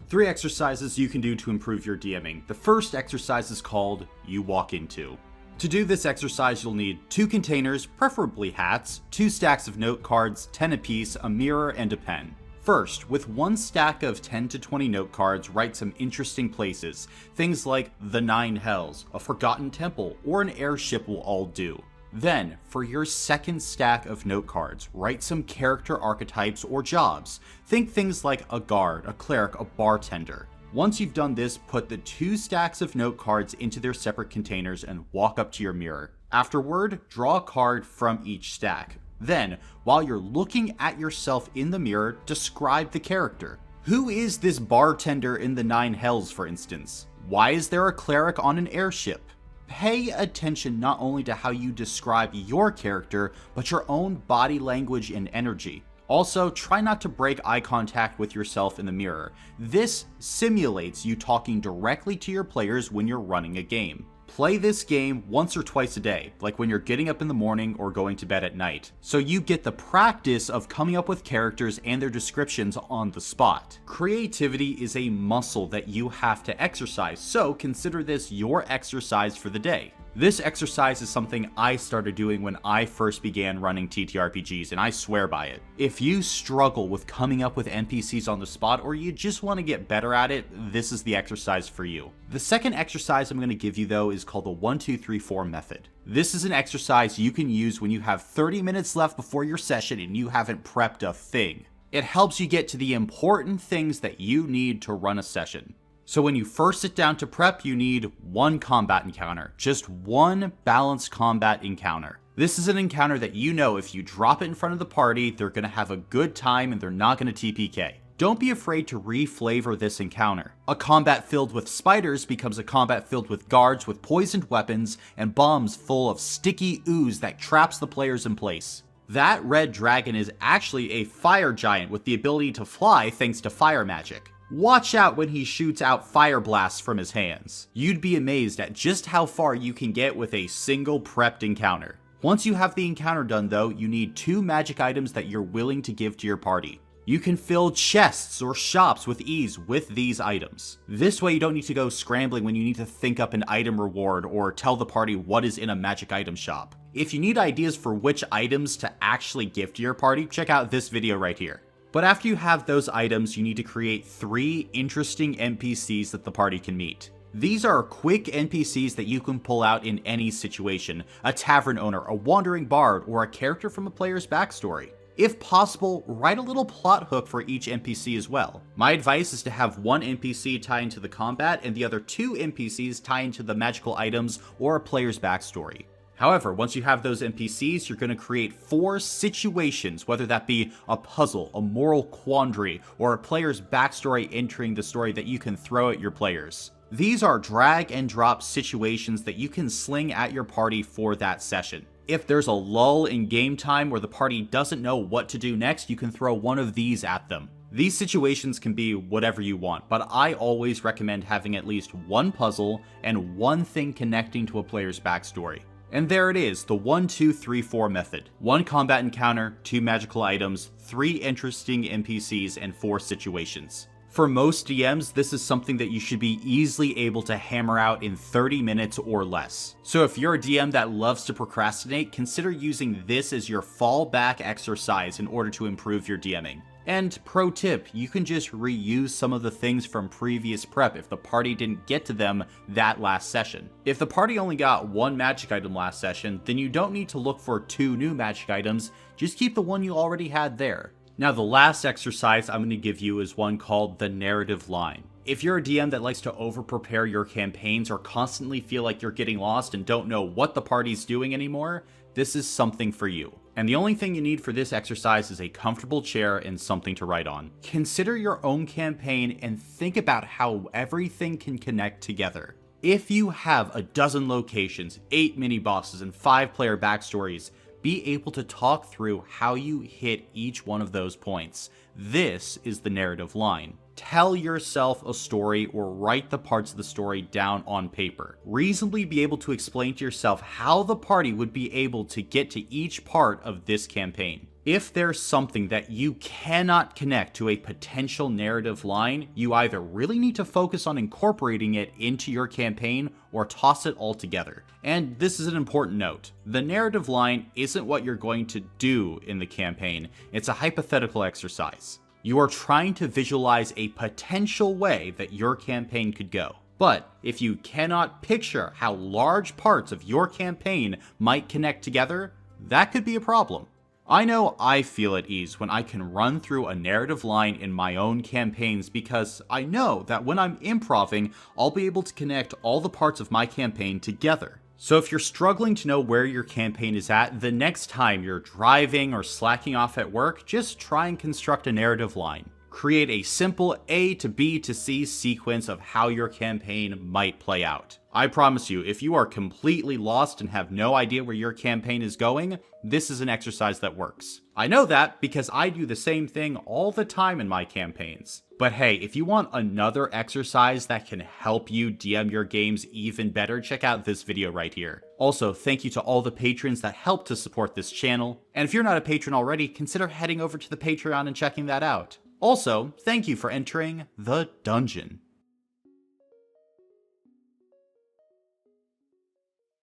3 exercises you can do to improve your DMing. The first exercise is called You Walk Into. To do this exercise, you'll need 2 containers, preferably hats, 2 stacks of note cards, 10 apiece, a mirror, and a pen. First, with 1 stack of 10 to 20 note cards, write some interesting places. Things like the 9 Hells, a forgotten temple, or an airship will all do. Then, for your second stack of note cards, write some character archetypes or jobs. Think things like a guard, a cleric, a bartender. Once you've done this, put the 2 stacks of note cards into their separate containers and walk up to your mirror. Afterward, draw a card from each stack. Then, while you're looking at yourself in the mirror, describe the character. Who is this bartender in the 9 Hells, for instance? Why is there a cleric on an airship? Pay attention not only to how you describe your character, but your own body language and energy. Also, try not to break eye contact with yourself in the mirror. This simulates you talking directly to your players when you're running a game. Play this game once or twice a day, like when you're getting up in the morning or going to bed at night, so you get the practice of coming up with characters and their descriptions on the spot. Creativity is a muscle that you have to exercise, so consider this your exercise for the day. This exercise is something I started doing when I first began running TTRPGs, and I swear by it. If you struggle with coming up with NPCs on the spot, or you just want to get better at it, this is the exercise for you. The second exercise I'm going to give you though is called the 1, 2, 3, 4 method. This is an exercise you can use when you have 30 minutes left before your session and you haven't prepped a thing. It helps you get to the important things that you need to run a session. So when you first sit down to prep, you need 1 combat encounter, just 1 balanced combat encounter. This is an encounter that you know if you drop it in front of the party, they're going to have a good time and they're not going to TPK. Don't be afraid to re-flavor this encounter. A combat filled with spiders becomes a combat filled with guards with poisoned weapons and bombs full of sticky ooze that traps the players in place. That red dragon is actually a fire giant with the ability to fly thanks to fire magic. Watch out when he shoots out fire blasts from his hands. You'd be amazed at just how far you can get with a single prepped encounter. Once you have the encounter done though, you need 2 magic items that you're willing to give to your party. You can fill chests or shops with ease with these items. This way you don't need to go scrambling when you need to think up an item reward or tell the party what is in a magic item shop. If you need ideas for which items to actually give to your party, check out this video right here. But after you have those items, you need to create 3 interesting NPCs that the party can meet. These are quick NPCs that you can pull out in any situation: a tavern owner, a wandering bard, or a character from a player's backstory. If possible, write a little plot hook for each NPC as well. My advice is to have 1 NPC tie into the combat and the other 2 NPCs tie into the magical items or a player's backstory. However, once you have those NPCs, you're going to create 4 situations, whether that be a puzzle, a moral quandary, or a player's backstory entering the story that you can throw at your players. These are drag and drop situations that you can sling at your party for that session. If there's a lull in game time where the party doesn't know what to do next, you can throw one of these at them. These situations can be whatever you want, but I always recommend having at least 1 puzzle and 1 thing connecting to a player's backstory. And there it is, the 1, 2, 3, 4 method. 1 combat encounter, 2 magical items, 3 interesting NPCs, and 4 situations. For most DMs, this is something that you should be easily able to hammer out in 30 minutes or less. So if you're a DM that loves to procrastinate, consider using this as your fallback exercise in order to improve your DMing. And pro tip, you can just reuse some of the things from previous prep if the party didn't get to them that last session. If the party only got 1 magic item last session, then you don't need to look for 2 new magic items, just keep the one you already had there. Now the last exercise I'm going to give you is one called the narrative line. If you're a DM that likes to over-prepare your campaigns or constantly feel like you're getting lost and don't know what the party's doing anymore, this is something for you. And the only thing you need for this exercise is a comfortable chair and something to write on. Consider your own campaign and think about how everything can connect together. If you have a dozen locations, 8 mini-bosses, and 5 player backstories, be able to talk through how you hit each one of those points. This is the narrative line. Tell yourself a story or write the parts of the story down on paper. Reasonably be able to explain to yourself how the party would be able to get to each part of this campaign. If there's something that you cannot connect to a potential narrative line, you either really need to focus on incorporating it into your campaign or toss it altogether. And this is an important note. The narrative line isn't what you're going to do in the campaign, it's a hypothetical exercise. You are trying to visualize a potential way that your campaign could go. But if you cannot picture how large parts of your campaign might connect together, that could be a problem. I know I feel at ease when I can run through a narrative line in my own campaigns because I know that when I'm improvising, I'll be able to connect all the parts of my campaign together. So if you're struggling to know where your campaign is at, the next time you're driving or slacking off at work, just try and construct a narrative line. Create a simple A to B to C sequence of how your campaign might play out. I promise you, if you are completely lost and have no idea where your campaign is going, this is an exercise that works. I know that because I do the same thing all the time in my campaigns. But hey, if you want another exercise that can help you DM your games even better, check out this video right here. Also, thank you to all the patrons that help to support this channel. And if you're not a patron already, consider heading over to the Patreon and checking that out. Also, thank you for entering the dungeon.